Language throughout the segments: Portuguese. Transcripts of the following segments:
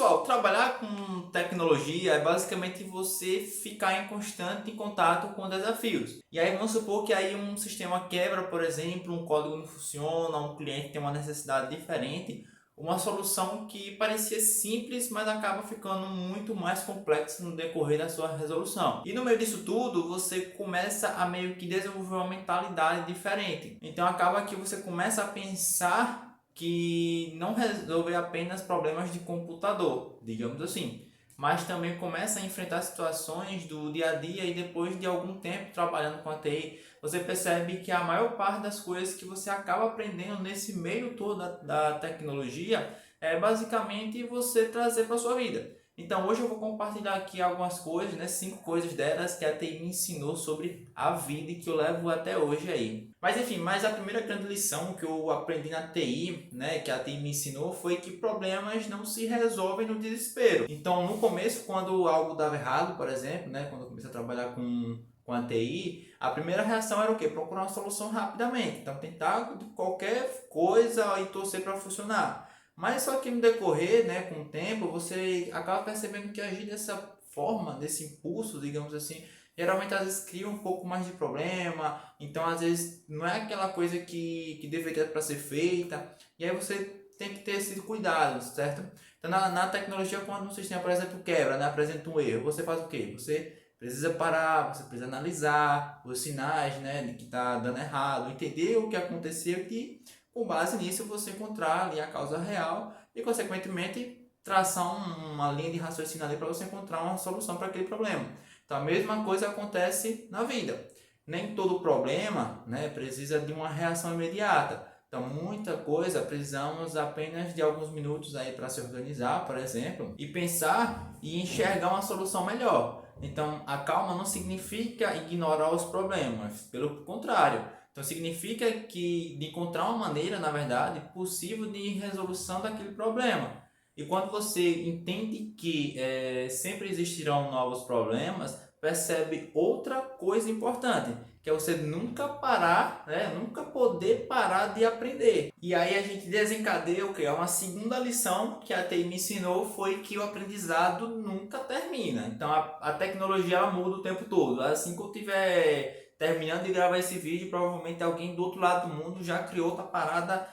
pessoal, trabalhar com tecnologia é basicamente você ficar em constante contato com desafios. E aí vamos supor que aí um sistema quebra, por exemplo, um código não funciona, um cliente tem uma necessidade diferente, uma solução que parecia simples, mas acaba ficando muito mais complexa no decorrer da sua resolução. E no meio disso tudo, você começa a meio que desenvolver uma mentalidade diferente. Então acaba que você começa a pensar que não resolve apenas problemas de computador, digamos assim, mas também começa a enfrentar situações do dia a dia e depois de algum tempo trabalhando com a TI, você percebe que a maior parte das coisas que você acaba aprendendo nesse meio todo da tecnologia é basicamente você trazer para a sua vida. Então hoje eu vou compartilhar aqui algumas coisas, né, 5 coisas delas que a TI me ensinou sobre a vida e que eu levo até hoje aí. Mas enfim, a primeira grande lição que eu aprendi na TI, né, que a TI me ensinou foi que problemas não se resolvem no desespero. Então no começo, quando algo dava errado, por exemplo, né, quando eu comecei a trabalhar com a TI, a primeira reação era o quê? Procurar uma solução rapidamente. Então tentar qualquer coisa e torcer para funcionar. Mas só que no decorrer, né, com o tempo, você acaba percebendo que agir dessa forma, desse impulso, digamos assim, geralmente às vezes cria um pouco mais de problema, então às vezes não é aquela coisa que deveria para ser feita, e aí você tem que ter esse cuidado, certo? Então na tecnologia, quando um sistema, por exemplo, quebra, né, apresenta um erro, você faz o quê? Você precisa parar, você precisa analisar os sinais, né, de que está dando errado, entender o que aconteceu e com base nisso você encontrar ali a causa real e consequentemente traçar uma linha de raciocínio ali para você encontrar uma solução para aquele problema. Então a mesma coisa acontece na vida. Nem todo problema, né, precisa de uma reação imediata. Então muita coisa precisamos apenas de alguns minutos aí para se organizar, por exemplo, e pensar e enxergar uma solução melhor. Então a calma não significa ignorar os problemas, pelo contrário. Então significa que de encontrar uma maneira, na verdade, possível de resolução daquele problema. E quando você entende que sempre existirão novos problemas, percebe outra coisa importante, que é você nunca parar, né? Nunca poder parar de aprender. E aí a gente desencadeia o que? Uma segunda lição que a TI me ensinou foi que o aprendizado nunca termina. Então a tecnologia ela muda o tempo todo. Assim que eu tiver terminando de gravar esse vídeo, provavelmente alguém do outro lado do mundo já criou outra parada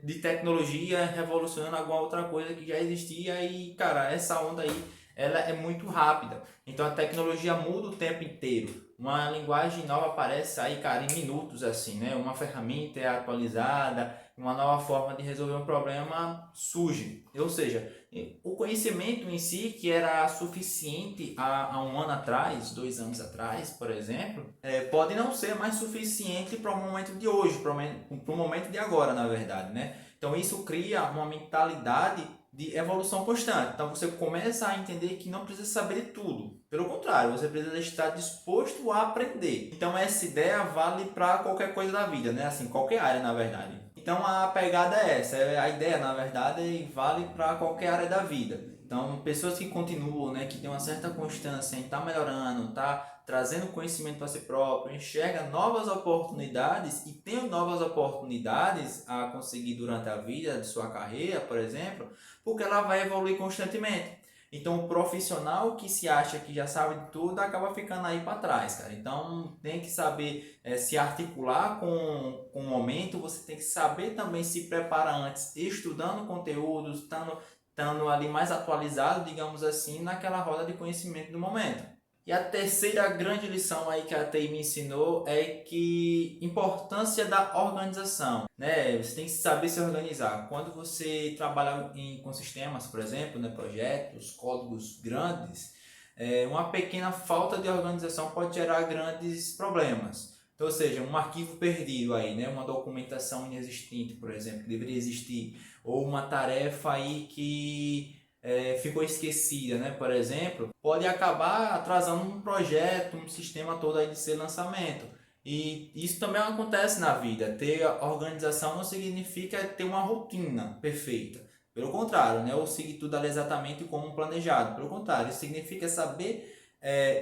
de tecnologia revolucionando alguma outra coisa que já existia e, cara, essa onda aí, ela é muito rápida. Então a tecnologia muda o tempo inteiro. Uma linguagem nova aparece aí, cara, em minutos assim, né? Uma ferramenta é atualizada, uma nova forma de resolver um problema surge. Ou seja, o conhecimento em si, que era suficiente há um ano atrás, 2 anos atrás, por exemplo, pode não ser mais suficiente para o momento de hoje, para o momento de agora, na verdade, né? Então isso cria uma mentalidade de evolução constante. Então você começa a entender que não precisa saber de tudo. Pelo contrário, você precisa estar disposto a aprender. Então essa ideia vale para qualquer coisa da vida, né? Assim, qualquer área, na verdade. Então a pegada é essa, a ideia na verdade vale para qualquer área da vida. Então pessoas que continuam, né, que têm uma certa constância em estar melhorando, tá trazendo conhecimento para si próprio, enxerga novas oportunidades e tem novas oportunidades a conseguir durante a vida de sua carreira, por exemplo, porque ela vai evoluir constantemente. Então o profissional que se acha que já sabe de tudo acaba ficando aí para trás, cara. Então tem que saber se articular com o momento, você tem que saber também se preparar antes, estudando conteúdos, estando ali mais atualizado, digamos assim, naquela roda de conhecimento do momento. E a terceira grande lição aí que a TI me ensinou é que importância da organização, né? Você tem que saber se organizar. Quando você trabalha com sistemas, por exemplo, né, projetos, códigos grandes, uma pequena falta de organização pode gerar grandes problemas. Então, ou seja, um arquivo perdido aí, né, uma documentação inexistente, por exemplo, que deveria existir, ou uma tarefa aí que ficou esquecida, né, por exemplo, pode acabar atrasando um projeto, um sistema todo aí de seu lançamento. E isso também acontece na vida. Ter organização não significa ter uma rotina perfeita. Pelo contrário, né, ou seguir tudo ali exatamente como planejado. Pelo contrário, isso significa saber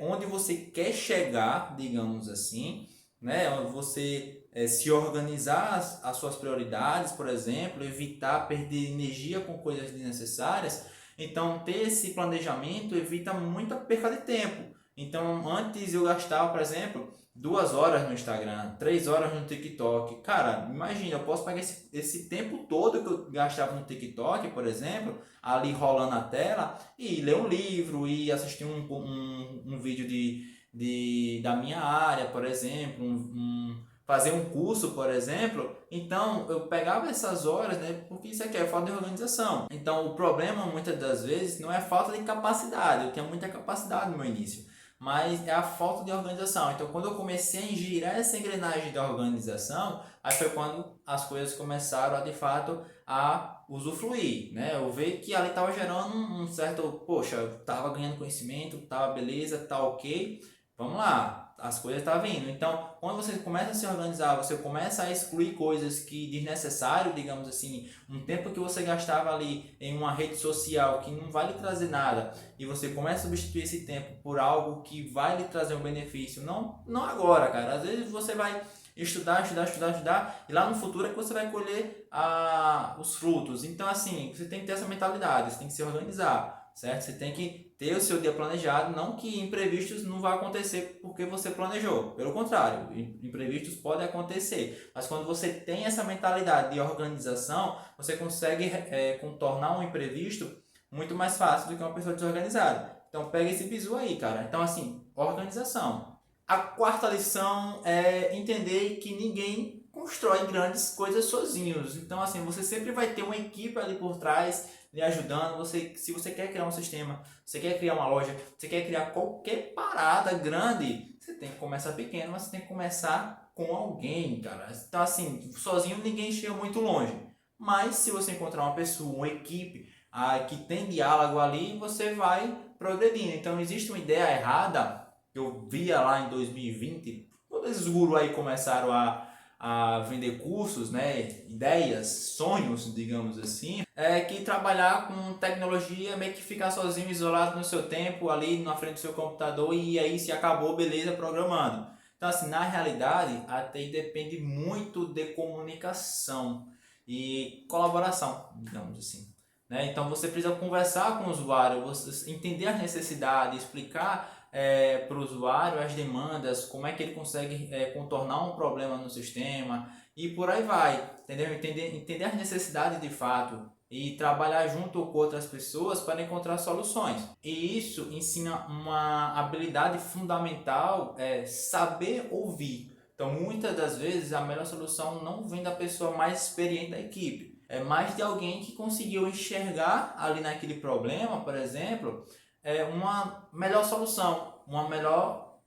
onde você quer chegar, digamos assim, né, onde você se organizar as suas prioridades, por exemplo, evitar perder energia com coisas desnecessárias Então, ter esse planejamento evita muita perca de tempo. Então, antes eu gastava, por exemplo, 2 horas no Instagram, 3 horas no TikTok. Cara, imagina, eu posso pegar esse tempo todo que eu gastava no TikTok, por exemplo, ali rolando a tela, e ler um livro, e assistir um vídeo da minha área, por exemplo, fazer um curso, por exemplo. Então, eu pegava essas horas, né, porque isso aqui é falta de organização. Então, o problema, muitas das vezes, não é falta de capacidade. Eu tinha muita capacidade no meu início, mas é a falta de organização. Então, quando eu comecei a girar essa engrenagem da organização, aí foi quando as coisas começaram a, de fato, a usufruir, né? Eu vi que ali estava gerando um certo, poxa, eu estava ganhando conhecimento, estava beleza, tá ok, vamos lá, as coisas estão vindo. Então, quando você começa a se organizar, você começa a excluir coisas que desnecessário, digamos assim, um tempo que você gastava ali em uma rede social que não vai lhe trazer nada, e você começa a substituir esse tempo por algo que vai lhe trazer um benefício, não agora, cara. Às vezes você vai estudar, e lá no futuro é que você vai colher os frutos. Então, assim, você tem que ter essa mentalidade, você tem que se organizar, certo? Você tem que ter o seu dia planejado, não que imprevistos não vão acontecer porque você planejou. Pelo contrário, imprevistos podem acontecer. Mas quando você tem essa mentalidade de organização, você consegue contornar um imprevisto muito mais fácil do que uma pessoa desorganizada. Então pega esse bizu aí, cara. Então assim, organização. A quarta lição é entender que ninguém constrói grandes coisas sozinhos. Então assim, você sempre vai ter uma equipe ali por trás lhe ajudando. Se você quer criar um sistema, você quer criar uma loja, você quer criar qualquer parada grande, você tem que começar pequeno, mas você tem que começar com alguém, cara. Então assim, sozinho ninguém chega muito longe. Mas se você encontrar uma pessoa, uma equipe que tem diálogo ali, você vai progredindo. Então existe uma ideia errada que eu via lá em 2020, quando esses gurus aí começaram a vender cursos, né, ideias, sonhos, digamos assim, é que trabalhar com tecnologia, meio que ficar sozinho, isolado no seu tempo, ali na frente do seu computador, e aí se acabou, beleza, programando. Então assim, na realidade, a TI depende muito de comunicação e colaboração, digamos assim. Né? Então você precisa conversar com o usuário, você entender as necessidades, explicar para o usuário as demandas, como é que ele consegue contornar um problema no sistema e por aí vai, entendeu? Entender as necessidades de fato e trabalhar junto com outras pessoas para encontrar soluções. E isso ensina uma habilidade fundamental, saber ouvir. Então, muitas das vezes, a melhor solução não vem da pessoa mais experiente da equipe, é mais de alguém que conseguiu enxergar ali naquele problema, por exemplo, uma melhor solução, uma melhor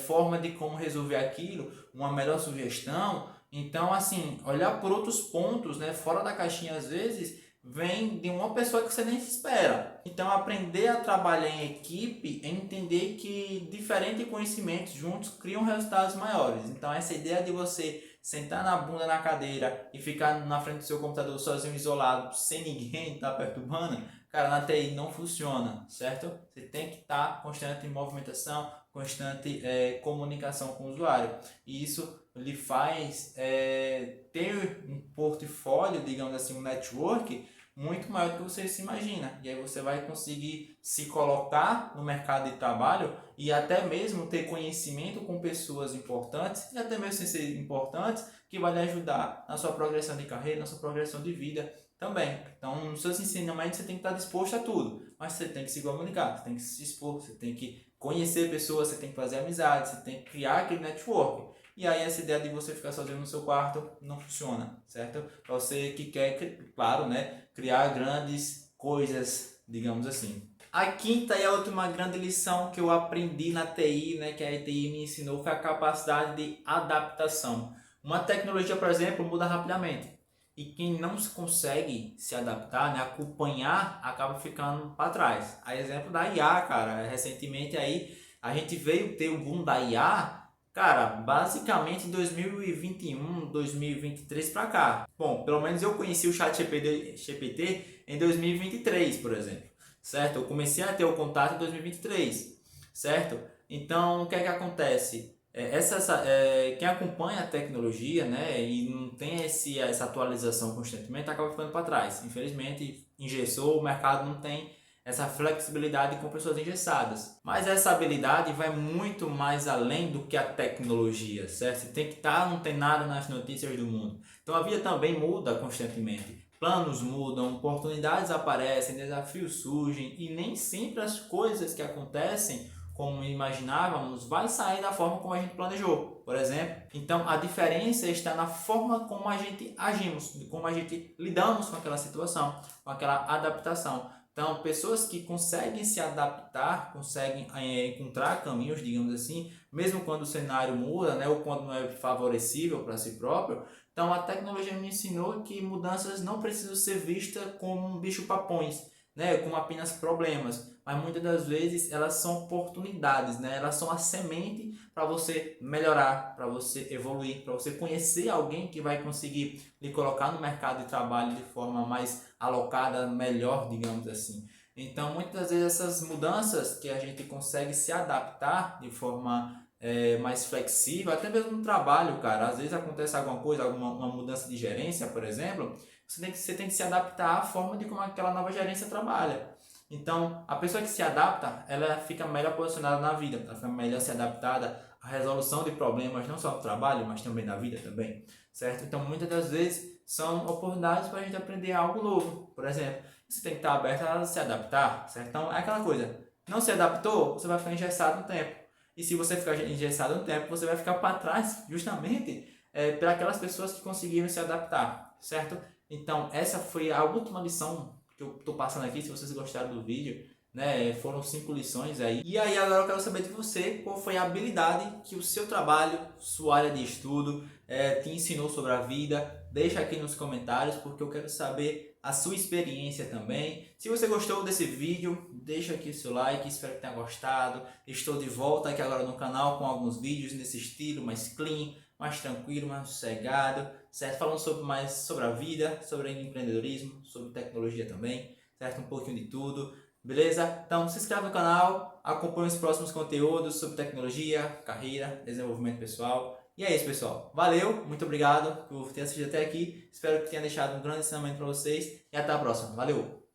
forma de como resolver aquilo, uma melhor sugestão. Então, assim, olhar por outros pontos, né, fora da caixinha às vezes, vem de uma pessoa que você nem se espera. Então, aprender a trabalhar em equipe é entender que diferentes conhecimentos juntos criam resultados maiores. Então, essa ideia de você sentar na bunda na cadeira e ficar na frente do seu computador sozinho, isolado, sem ninguém estar perturbando, cara, na TI não funciona, certo? Você tem que estar constante em movimentação, constante comunicação com o usuário. E isso lhe faz ter um portfólio, digamos assim, um network muito maior do que você se imagina. E aí você vai conseguir se colocar no mercado de trabalho e até mesmo ter conhecimento com pessoas importantes e até mesmo sem ser importantes, que vai lhe ajudar na sua progressão de carreira, na sua progressão de vida também. Então, nos seus ensinamentos você tem que estar disposto a tudo, mas você tem que se comunicar, você tem que se expor, você tem que conhecer pessoas, você tem que fazer amizade, você tem que criar aquele network. E aí essa ideia de você ficar sozinho no seu quarto não funciona, certo? Para você que quer, claro, né, criar grandes coisas, digamos assim. A quinta e a última grande lição que eu aprendi na TI, né, que a TI me ensinou, foi a capacidade de adaptação. Uma tecnologia, por exemplo, muda rapidamente. E quem não consegue se adaptar, né, acompanhar, acaba ficando para trás. A exemplo da IA, cara. Recentemente aí a gente veio ter o boom da IA, cara, basicamente em 2021, 2023 para cá. Bom, pelo menos eu conheci o ChatGPT em 2023, por exemplo, certo? Eu comecei a ter o contato em 2023, certo? Então, o que é que acontece? Quem acompanha a tecnologia, né, e não tem essa atualização constantemente, acaba ficando para trás. Infelizmente, engessou, o mercado não tem essa flexibilidade com pessoas engessadas. Mas essa habilidade vai muito mais além do que a tecnologia, certo? Você tem que estar antenado nas notícias do mundo. Então a vida também muda constantemente. Planos mudam, oportunidades aparecem, desafios surgem e nem sempre as coisas que acontecem como imaginávamos vai sair da forma como a gente planejou, por exemplo. Então a diferença está na forma como a gente agimos, como a gente lidamos com aquela situação, com aquela adaptação. Então, pessoas que conseguem se adaptar, conseguem encontrar caminhos, digamos assim, mesmo quando o cenário muda, né, ou quando não é favorecível para si próprio. Então, a tecnologia me ensinou que mudanças não precisam ser vistas como um bicho-papões, né, como apenas problemas, mas muitas das vezes elas são oportunidades, né, elas são a semente para você melhorar, para você evoluir, para você conhecer alguém que vai conseguir lhe colocar no mercado de trabalho de forma mais alocada, melhor, digamos assim. Então, muitas das vezes essas mudanças que a gente consegue se adaptar de forma mais flexível, até mesmo no trabalho, cara. Às vezes acontece alguma coisa, uma mudança de gerência, por exemplo, você tem que se adaptar à forma de como aquela nova gerência trabalha. Então, a pessoa que se adapta, ela fica melhor posicionada na vida, ela fica melhor se adaptada à resolução de problemas, não só no trabalho, mas também na vida também, certo? Então, muitas das vezes são oportunidades para a gente aprender algo novo. Por exemplo, você tem que estar aberto a se adaptar, certo? Então, é aquela coisa, não se adaptou, você vai ficar engessado no tempo. E se você ficar engessado no tempo, você vai ficar para trás, justamente, para aquelas pessoas que conseguiram se adaptar, certo? Então, essa foi a última lição que eu estou passando aqui. Se vocês gostaram do vídeo, né, foram 5 lições aí. E aí agora eu quero saber de você qual foi a habilidade que o seu trabalho, sua área de estudo, te ensinou sobre a vida. Deixa aqui nos comentários porque eu quero saber a sua experiência também. Se você gostou desse vídeo, deixa aqui o seu like, espero que tenha gostado. Estou de volta aqui agora no canal com alguns vídeos nesse estilo mais clean, mais tranquilo, mais sossegado, certo? Falando mais sobre a vida, sobre empreendedorismo, sobre tecnologia também, certo? Um pouquinho de tudo, beleza? Então se inscreve no canal, acompanhe os próximos conteúdos sobre tecnologia, carreira, desenvolvimento pessoal. E é isso, pessoal. Valeu, muito obrigado por ter assistido até aqui. Espero que tenha deixado um grande ensinamento para vocês e até a próxima. Valeu!